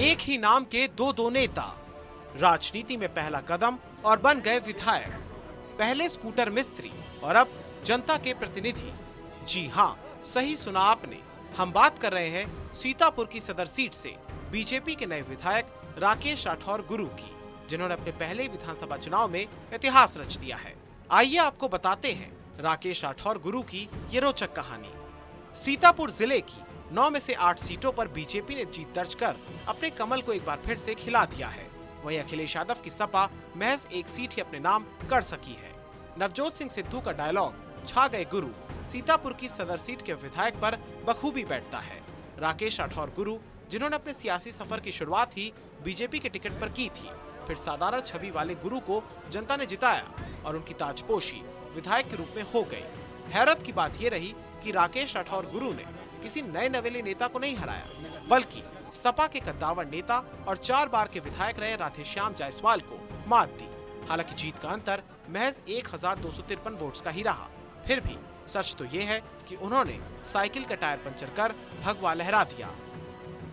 एक ही नाम के दो नेता, राजनीति में पहला कदम और बन गए विधायक। पहले स्कूटर मिस्त्री और अब जनता के प्रतिनिधि। जी हाँ, सही सुना आपने। हम बात कर रहे हैं सीतापुर की सदर सीट से बीजेपी के नए विधायक राकेश राठौर गुरु की, जिन्होंने अपने पहले विधानसभा चुनाव में इतिहास रच दिया है। आइए आपको बताते हैं राकेश राठौर गुरु की ये रोचक कहानी। सीतापुर जिले की 9 में से 8 सीटों पर बीजेपी ने जीत दर्ज कर अपने कमल को एक बार फिर से खिला दिया है। वहीं अखिलेश यादव की सपा महज एक सीट ही अपने नाम कर सकी है। नवजोत सिंह सिद्धू का डायलॉग छा गए गुरु सीतापुर की सदर सीट के विधायक पर बखूबी बैठता है। राकेश राठौर गुरु, जिन्होंने अपने सियासी सफर की शुरुआत ही बीजेपी के टिकट पर की थी, फिर साधारण छवि वाले गुरु को जनता ने जिताया और उनकी ताजपोशी विधायक के रूप में हो गई। हैरत की बात ये रही कि राकेश राठौर गुरु ने किसी नए नवेले नेता को नहीं हराया, बल्कि सपा के कद्दावर नेता और 4 बार के विधायक रहे राधेश्याम जायसवाल को मात दी। हालांकि जीत का अंतर महज 1253 वोट्स का ही रहा। फिर भी सच तो ये है कि उन्होंने साइकिल का टायर पंचर कर भगवा लहरा दिया।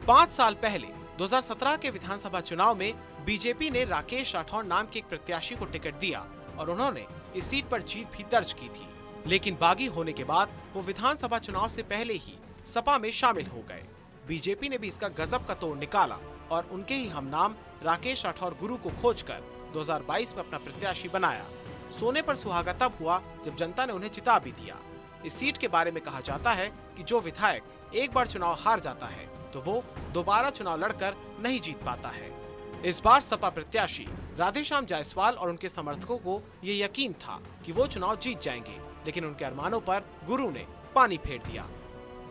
5 साल पहले 2017 के विधानसभा चुनाव में बीजेपी ने राकेश राठौर नाम के एक प्रत्याशी को टिकट दिया और उन्होंने इस सीट पर जीत भी दर्ज की थी। लेकिन बागी होने के बाद वो विधानसभा चुनाव से पहले ही सपा में शामिल हो गए। बीजेपी ने भी इसका गजब का तोड़ निकाला और उनके ही हम नाम राकेश राठौर गुरु को खोजकर 2022 में अपना प्रत्याशी बनाया। सोने पर सुहागा तब हुआ जब जनता ने उन्हें जिता भी दिया। इस सीट के बारे में कहा जाता है कि जो विधायक एक बार चुनाव हार जाता है तो वो दोबारा चुनाव लड़कर नहीं जीत पाता है। इस बार सपा प्रत्याशी राधेश्याम जायसवाल और उनके समर्थकों को ये यकीन था कि वो चुनाव जीत जाएंगे, लेकिन उनके अरमानों पर गुरु ने पानी फेर दिया।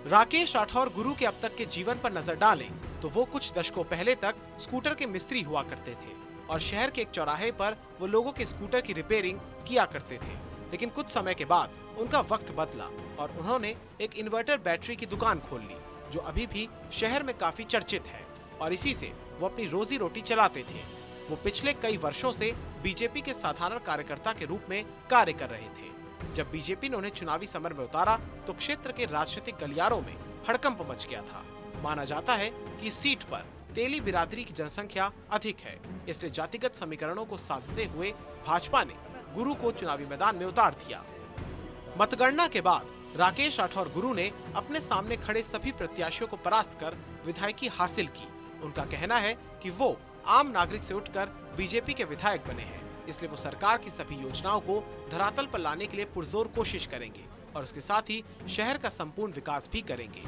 राकेश राठौर गुरु के अब तक के जीवन पर नजर डालें तो वो कुछ दशकों पहले तक स्कूटर के मिस्त्री हुआ करते थे और शहर के एक चौराहे पर वो लोगों के स्कूटर की रिपेयरिंग किया करते थे। लेकिन कुछ समय के बाद उनका वक्त बदला और उन्होंने एक इन्वर्टर बैटरी की दुकान खोल ली, जो अभी भी शहर में काफी चर्चित है और इसी से वो अपनी रोजी रोटी चलाते थे। वो पिछले कई वर्षों से बीजेपी के साधारण कार्यकर्ता के रूप में कार्य कर रहे थे। जब बीजेपी ने उन्हें चुनावी समर में उतारा तो क्षेत्र के राजनीतिक गलियारों में हड़कंप मच गया था। माना जाता है कि इस सीट पर तेली बिरादरी की जनसंख्या अधिक है, इसलिए जातिगत समीकरणों को साधते हुए भाजपा ने गुरु को चुनावी मैदान में उतार दिया। मतगणना के बाद राकेश राठौर गुरु ने अपने सामने खड़े सभी प्रत्याशियों को परास्त कर विधायकी हासिल की। उनका कहना है कि वो आम नागरिक से उठकर बीजेपी के विधायक बने हैं, इसलिए वो सरकार की सभी योजनाओं को धरातल पर लाने के लिए पुरजोर कोशिश करेंगे और उसके साथ ही शहर का संपूर्ण विकास भी करेंगे।